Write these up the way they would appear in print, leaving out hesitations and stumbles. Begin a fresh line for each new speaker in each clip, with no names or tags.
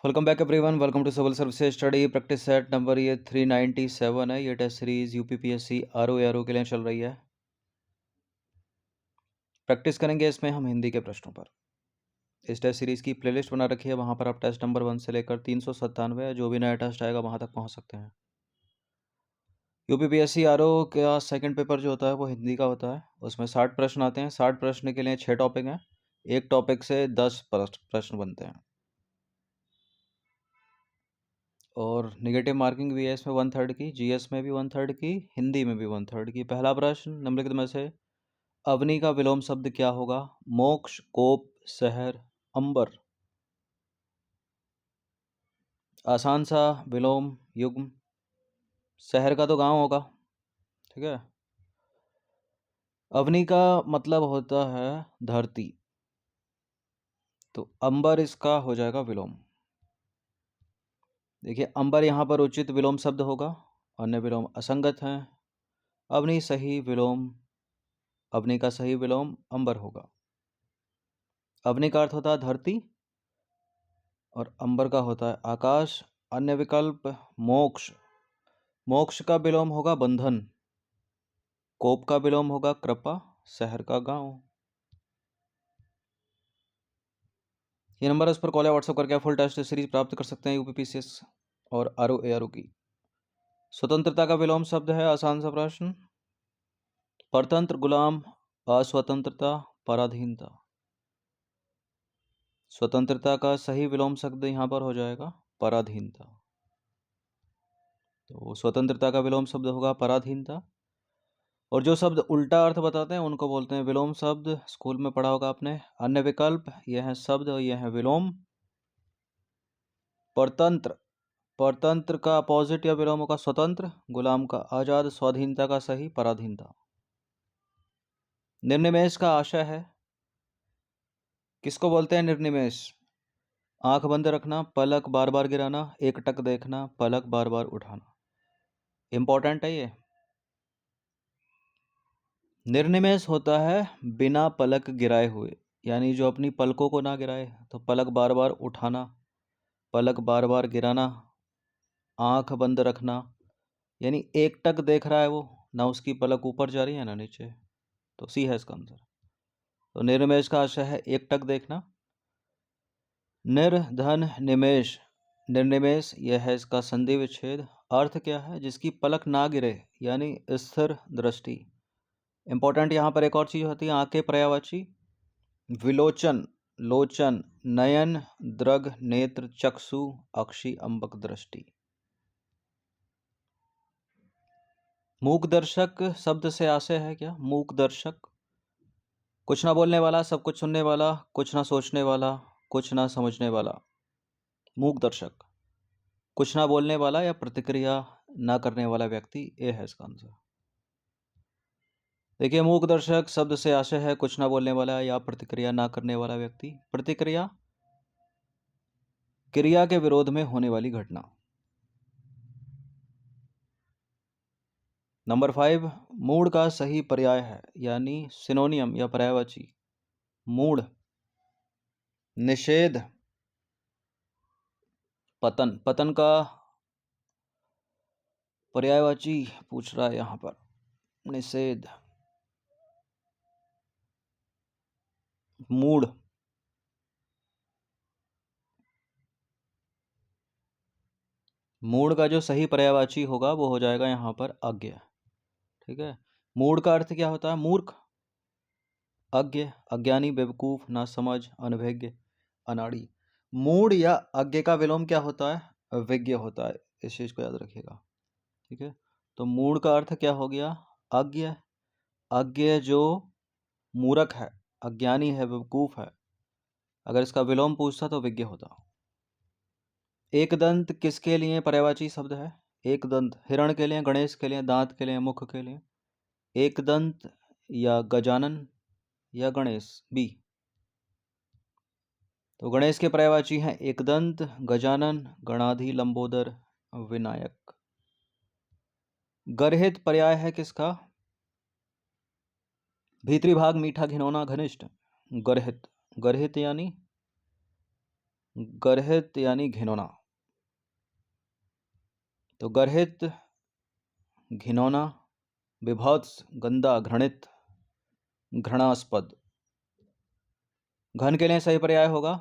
Welcome back everyone. Welcome to civil services study practice set number ये 397 है। ये test series UPPSC RO के लिए चल रही है। प्रैक्टिस करेंगे इसमें हम हिंदी के प्रश्नों पर। इस टेस्ट सीरीज की प्लेलिस्ट बना रखी है, वहाँ पर आप टेस्ट नंबर 1 से लेकर 397 जो भी नया टेस्ट आएगा वहाँ तक पहुँच सकते हैं। यूपीपीएससी आरओ का सेकंड पेपर जो होता है वो हिंदी का होता है। उसमें 60 प्रश्न आते हैं। 60 प्रश्न के लिए 6 टॉपिक हैं। एक टॉपिक से 10 प्रश्न बनते हैं और निगेटिव मार्किंग भी है इसमें 1/3 की, जीएस में भी 1/3 की, हिंदी में भी 1/3 की। पहला प्रश्न निम्नलिखित में से अवनी का विलोम शब्द क्या होगा? मोक्ष, कोप, शहर, अंबर। आसान सा विलोम युग्म। शहर का तो गांव होगा, ठीक है। अवनी का मतलब होता है धरती, तो अंबर इसका हो जाएगा विलोम। देखिए अंबर यहाँ पर उचित विलोम शब्द होगा, अन्य विलोम असंगत हैं। अवनी सही विलोम, अवनी का सही विलोम अंबर होगा। अवनी का अर्थ होता है धरती और अंबर का होता है आकाश। अन्य विकल्प मोक्ष, मोक्ष का विलोम होगा बंधन। कोप का विलोम होगा कृपा, शहर का गांव। ये नंबर इस पर कॉल या व्हाट्सएप करके फुल टेस्ट सीरीज प्राप्त कर सकते हैं यूपीपीसीएस और आरओ की। स्वतंत्रता का विलोम शब्द है, आसान सा प्रश्न। परतंत्र, गुलाम, अस्वतंत्रता, पराधीनता। स्वतंत्रता का सही विलोम शब्द यहाँ पर हो जाएगा पराधीनता। तो स्वतंत्रता का विलोम शब्द होगा पराधीनता। और जो शब्द उल्टा अर्थ बताते हैं उनको बोलते हैं विलोम शब्द। स्कूल में पढ़ा होगा आपने। अन्य विकल्प यह है शब्द और यह है विलोम। परतंत्र, परतंत्र का अपोजिट या विलोम होगा स्वतंत्र। गुलाम का आजाद, स्वाधीनता का सही पराधीनता। निर्निमेष का आशय है, किसको बोलते हैं निर्निमेष? आंख बंद रखना, पलक बार बार गिराना, एकटक देखना, पलक बार बार उठाना। इंपॉर्टेंट है ये। निर्निमेष होता है बिना पलक गिराए हुए, यानी जो अपनी पलकों को ना गिराए। तो पलक बार बार उठाना, पलक बार बार गिराना, आंख बंद रखना, यानी एकटक देख रहा है वो, ना उसकी पलक ऊपर जा रही है ना नीचे। तो सी है इसका आंसर। तो निर्निमेष का आशय है एकटक देखना। निर्धन निमेष, निर्निमेष यह है इसका संधि विच्छेद। अर्थ क्या है? जिसकी पलक ना गिरे, यानी स्थिर दृष्टि। इंपॉर्टेंट यहाँ पर एक और चीज होती है, आंखें पर्यायवाची। विलोचन, लोचन, नयन, दृग, नेत्र, चक्षु, अक्षि, अंबक, दृष्टि। मूक दर्शक शब्द से आशय है क्या? मूक दर्शक, कुछ ना बोलने वाला, सब कुछ सुनने वाला, कुछ ना सोचने वाला, कुछ ना समझने वाला। मूक दर्शक, कुछ ना बोलने वाला या प्रतिक्रिया ना करने वाला व्यक्ति, ये है इसका आंसर। देखिए मूक दर्शक शब्द से आशय है कुछ ना बोलने वाला या प्रतिक्रिया ना करने वाला व्यक्ति। प्रतिक्रिया, क्रिया के विरोध में होने वाली घटना। नंबर 5, मूड का सही पर्याय है, यानी सिनोनियम या पर्यायवाची। मूड, निषेध, पतन। पतन का पर्यायवाची पूछ रहा है यहां पर, निषेध। मूड, मूड का जो सही पर्यायवाची होगा वो हो जाएगा यहां पर अज्ञ, ठीक है। मूड का अर्थ क्या होता है? मूर्ख, अज्ञ, अज्ञानी, बेवकूफ, नासमझ, अनभिज्ञ, अनाड़ी। मूड या अज्ञ का विलोम क्या होता है? विज्ञ होता है। इस चीज को याद रखिएगा, ठीक है। तो मूड का अर्थ क्या हो गया? अज्ञ। अज्ञ जो मूर्ख है, अज्ञानी है, बेवकूफ है, अगर इसका विलोम पूछता तो विज्ञ होता। एक दंत किसके लिए पर्यायवाची शब्द है? एक दंत हिरण के लिए, गणेश के लिए, दांत के लिए, मुख के लिए। एक दंत या गजानन या गणेश, बी। तो गणेश के पर्यायवाची हैं एकदंत, गजानन, गणाधि, लंबोदर, विनायक। गर्हित पर्याय है किसका? भीतरी भाग, मीठा, घिनौना, घनिष्ठ। गर्हित, गर्हित यानी गर्हित यानी घिनौना, तो गर्हित, घिनौना, विभत्स, गंदा, घृणित, घृणास्पद। घन के लिए सही पर्याय होगा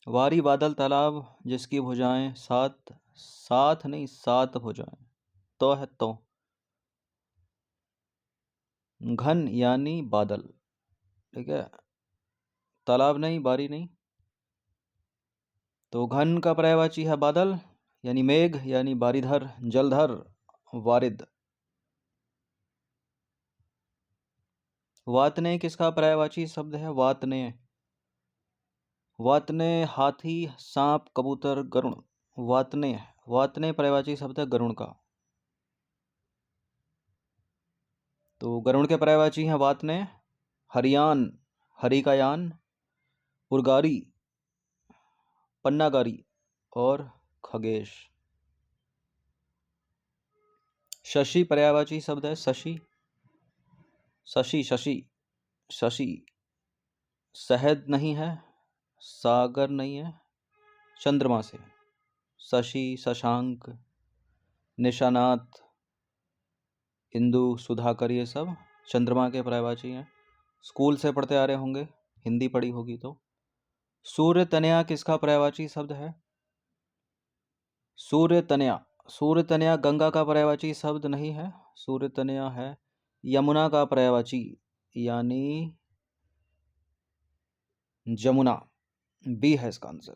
वारी, बादल, तालाब जिसकी भुजाएं सात, सात नहीं सात भुजाएं, तो है तो। घन यानी बादल, ठीक है, तालाब नहीं, बारी नहीं, तो घन का पर्यायवाची है बादल यानी मेघ यानी बारीधर, जलधर, वारिद। वातने किसका पर्यायवाची शब्द है? वातने, वातने हाथी, सांप, कबूतर, गरुण। वातने, वातने पर्यायवाची शब्द है गरुण का, तो गरुण के पर्यायवाची हैं वातने। हरियान, हरि का यान, उर्गारी, पन्नागारी और खगेश। शशि पर्यायवाची शब्द है शशि, शशि, शशि, शशि। शहद नहीं है, सागर नहीं है, चंद्रमा से। शशि, शशांक, निशानाथ, इंदु, सुधाकर, ये सब चंद्रमा के पर्यायवाची हैं। स्कूल से पढ़ते आ रहे होंगे, हिंदी पढ़ी होगी तो। सूर्य तनया किसका पर्यायवाची शब्द है? सूर्य तनया, सूर्य तनया गंगा का पर्यायवाची शब्द नहीं है, सूर्य तनया है यमुना का पर्यायवाची यानी जमुना। बी है इसका आंसर।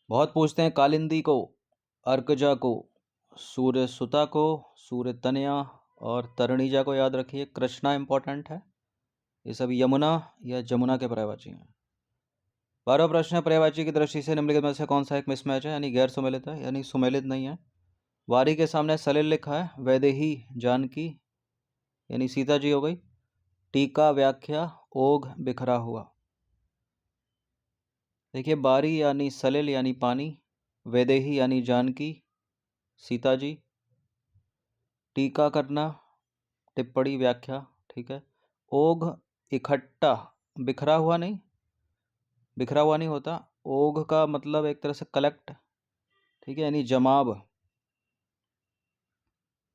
बहुत पूछते हैं कालिंदी को, अर्कजा को, सूर्य सुता को, सूर्य तनया और तरणीजा को याद रखिए, कृष्णा इंपॉर्टेंट है। ये सब यमुना या जमुना के पर्यायवाची हैं। 12वां प्रश्न है, पर्यायवाची की दृष्टि से निम्नलिखित में से कौन सा एक मिसमैच है यानी गैर सुमेलित है, यानी सुमेलित नहीं है। वारी के सामने सलिल लिखा है, वैदेही जानकी यानी सीता जी हो गई। टीका, व्याख्या, ओघ, बिखरा हुआ। देखिए, बारी यानी सलिल यानी पानी, वैदेही यानी जानकी सीता जी, टीका करना, टिप्पणी, व्याख्या, ठीक है। ओघ इकट्ठा, बिखरा हुआ नहीं, बिखरा हुआ नहीं होता। ओघ का मतलब एक तरह से कलेक्ट, ठीक है, यानी जमाव।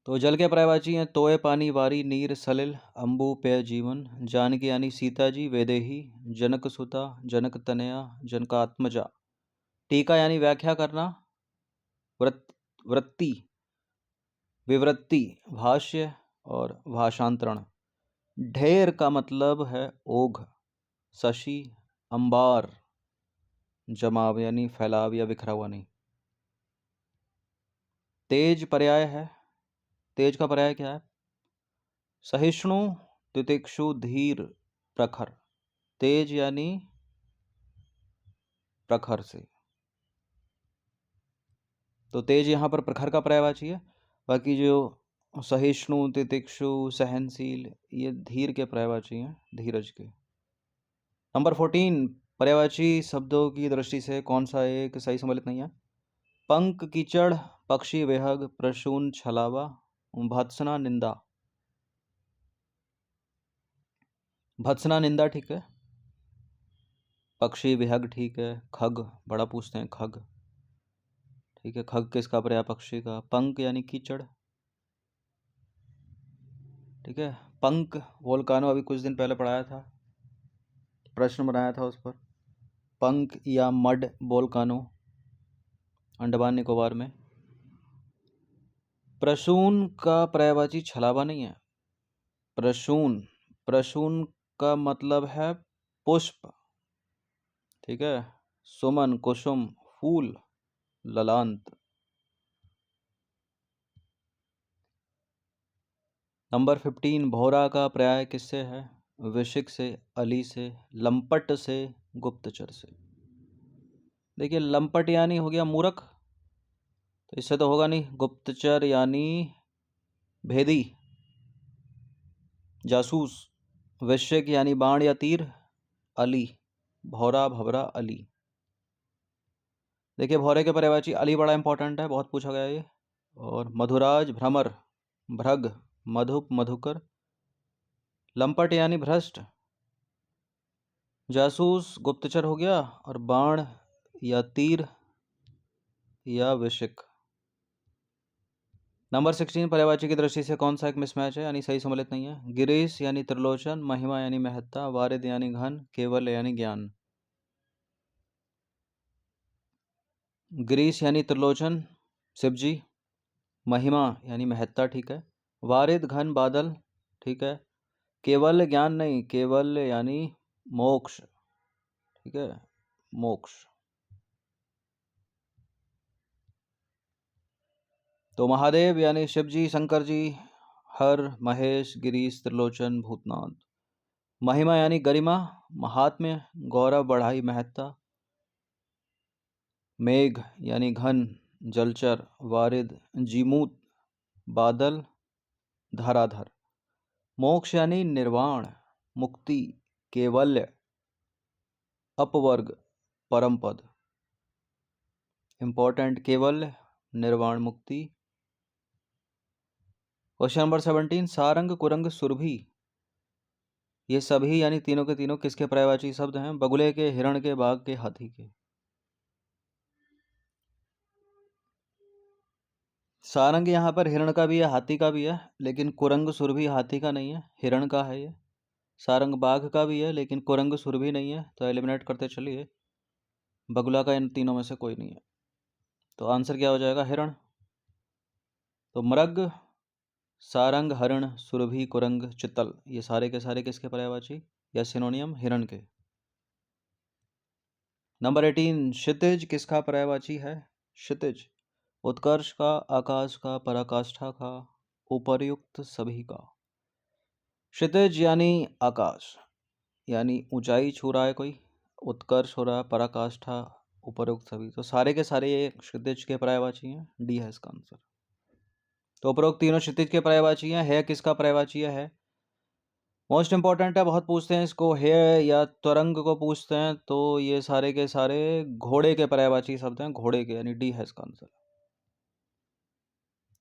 तो जल के पर्यायवाची हैं तोय, पानी, वारी, नीर, सलिल, अंबु, पेय, जीवन। जानकी यानी सीता जी, वैदेही, जनक सुता, जनक तनया, जनकात्मजा। टीका यानी व्याख्या करना, वृत्ति, विवृत्ति, भाष्य और भाषांतरण। ढेर का मतलब है ओघ, शशि, अंबार, जमाव यानी फैलाव या बिखरा हुआ नहीं। तेज पर्याय है, तेज का पर्याय क्या है? सहिष्णु, तितिक्षु, धीर, प्रखर। तेज यानी प्रखर से, तो तेज यहाँ पर प्रखर का पर्यायवाची है। बाकी जो सहिष्णु, तितिक्षु, सहनशील, ये धीर के पर्यायवाची हैं, धीरज के। नंबर 14, पर्यायवाची शब्दों की दृष्टि से कौन सा एक सही सम्मिलित नहीं है? पंख, कीचड़, पक्षी, वेहग, प्रसून, छलावा, भत्सना, निंदा। भत्सना, निंदा ठीक है। पक्षी, विहग ठीक है। खग, बड़ा पूछते हैं, खग ठीक है। खग किसका पर्याय? पक्षी का। पंख यानी कीचड़, ठीक है। पंख, वोल्कानो, अभी कुछ दिन पहले पढ़ाया था, प्रश्न बनाया था उस पर। पंख या मड वोल्कानो, अंडमान निकोबार में। प्रसून का पर्यायवाची छलावा नहीं है। प्रसून, प्रसून का मतलब है पुष्प, ठीक है। सुमन, कुसुम, फूल, ललांत। नंबर 15, भौरा का पर्याय किससे है? विशिक से, अली से, लंपट से, गुप्तचर से। देखिए, लंपट यानी हो गया मूर्ख, तो इससे तो होगा नहीं। गुप्तचर यानी भेदी, जासूस। वृश्चिक यानी बाण या तीर, अली, भौरा, भवरा, अली। देखिए, भौरे के पर्यायवाची अली बड़ा इंपॉर्टेंट है, बहुत पूछा गया ये। और मधुराज, भ्रमर, भ्रग, मधुप, मधुकर। लंपट यानी भ्रष्ट, जासूस गुप्तचर हो गया, और बाण या तीर या विशिक। नंबर 16, पर्यायवाची की दृष्टि से कौन सा एक मिसमैच है, यानी सही सम्मिलित नहीं है। गिरीश यानी त्रिलोचन, महिमा यानी महत्ता, वारिद यानी घन, केवल यानी ज्ञान। गिरीश यानी त्रिलोचन शिव जी, महिमा यानी महत्ता, ठीक है। वारिद घन बादल, ठीक है। केवल ज्ञान नहीं, केवल यानी मोक्ष, ठीक है, मोक्ष। तो महादेव यानी शिव जी, शंकर जी, हर, महेश, गिरीश, त्रिलोचन, भूतनाथ। महिमा यानी गरिमा, महात्म्य, गौरव, बढ़ाई, महत्ता। मेघ यानी घन, जलचर, वारिद, जीमूत, बादल, धराधर। मोक्ष यानी निर्वाण, मुक्ति, केवल्य, अपवर्ग, परम पद। इंपॉर्टेंट, केवल्य, निर्वाण, मुक्ति। क्वेश्चन नंबर 17, सारंग, कुरंग, सुरभि, ये सभी यानी तीनों के तीनों किसके पर्यायवाची शब्द हैं? बगुले के, हिरण के, बाघ के, हाथी के। सारंग यहाँ पर हिरण का भी है, हाथी का भी है, लेकिन कुरंग सुरभि हाथी का नहीं है, हिरण का है ये। सारंग बाघ का भी है, लेकिन कुरंग सुरभि नहीं है, तो एलिमिनेट करते चलिए। बगुला का इन तीनों में से कोई नहीं है, तो आंसर क्या हो जाएगा? हिरण। तो मृग, सारंग, हरण, सुरभि, कुरंग, चित्तल, ये सारे के सारे किसके पर्यायवाची या सिनोनियम? हिरण के। नंबर 18, क्षितिज किसका पर्यायवाची है? क्षितिज उत्कर्ष का, आकाश का, पराकाष्ठा का, उपर्युक्त सभी का। क्षितिज यानी आकाश, यानी ऊंचाई छू रहा है कोई, उत्कर्ष हो रहा है, पराकाष्ठा, उपर्युक्त सभी, तो सारे के सारे ये क्षितिज के पर्यायवाची हैं। डी है इसका आंसर। तो उपरोक्त तीनों क्षितिज के पर्यायवाची हैं। है किसका पर्यायवाची है? मोस्ट इंपॉर्टेंट है, बहुत पूछते हैं इसको। है या तुरंग को पूछते हैं, तो ये सारे के सारे घोड़े के पर्यायवाची शब्द हैं, घोड़े के, यानी डी है इसका आंसर।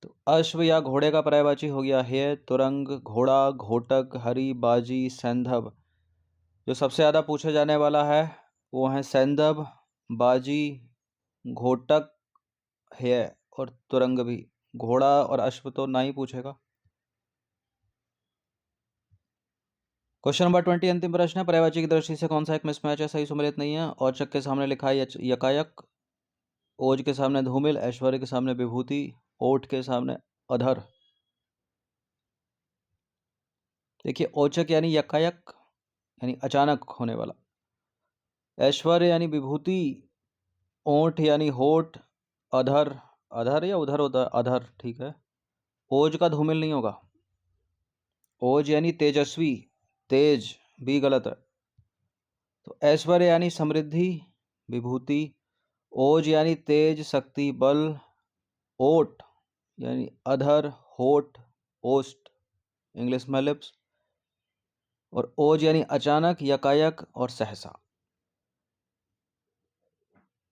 तो अश्व या घोड़े का पर्यायवाची हो गया है, तुरंग, घोड़ा, घोटक, हरि, बाजी, सैंधव। जो सबसे ज़्यादा पूछे जाने वाला है वो है सैंधव, बाजी, घोटक है, और तुरंग भी। घोड़ा और अश्व तो ना ही पूछेगा। क्वेश्चन नंबर 20, अंतिम प्रश्न है। पर्यायवाची की दृष्टि से कौन सा एक मिसमैच है, सही सम्मिलित नहीं है? औचक के सामने लिखा है यकायक, ओज के सामने धूमिल, ऐश्वर्य के सामने विभूति, ओठ के सामने अधर। देखिए, औचक यानी यकायक, यानी अचानक होने वाला। ऐश्वर्य यानी विभूति, ओठ यानी होठ, अधर, अधर या उधर होता है, अधर, ठीक है। ओज का धूमिल नहीं होगा। ओज यानी तेजस्वी, तेज भी गलत है। तो ऐश्वर्य यानी समृद्धि, विभूति, ओज यानी तेज, शक्ति, बल, ओट यानी अधर, होठ, ओस्ट, इंग्लिश में लिप्स, और ओज यानी अचानक, यकायक और सहसा।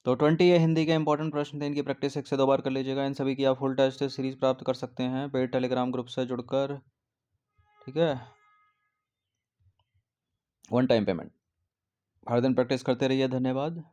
तो 20 ये हिंदी के इंपॉर्टेंट प्रश्न थे, इनकी प्रैक्टिस 1 से 2 बार कर लीजिएगा। इन सभी की आप फुल टेस्ट सीरीज प्राप्त कर सकते हैं पेड टेलीग्राम ग्रुप से जुड़कर, ठीक है। 1 टाइम पेमेंट। हर दिन प्रैक्टिस करते रहिए। धन्यवाद।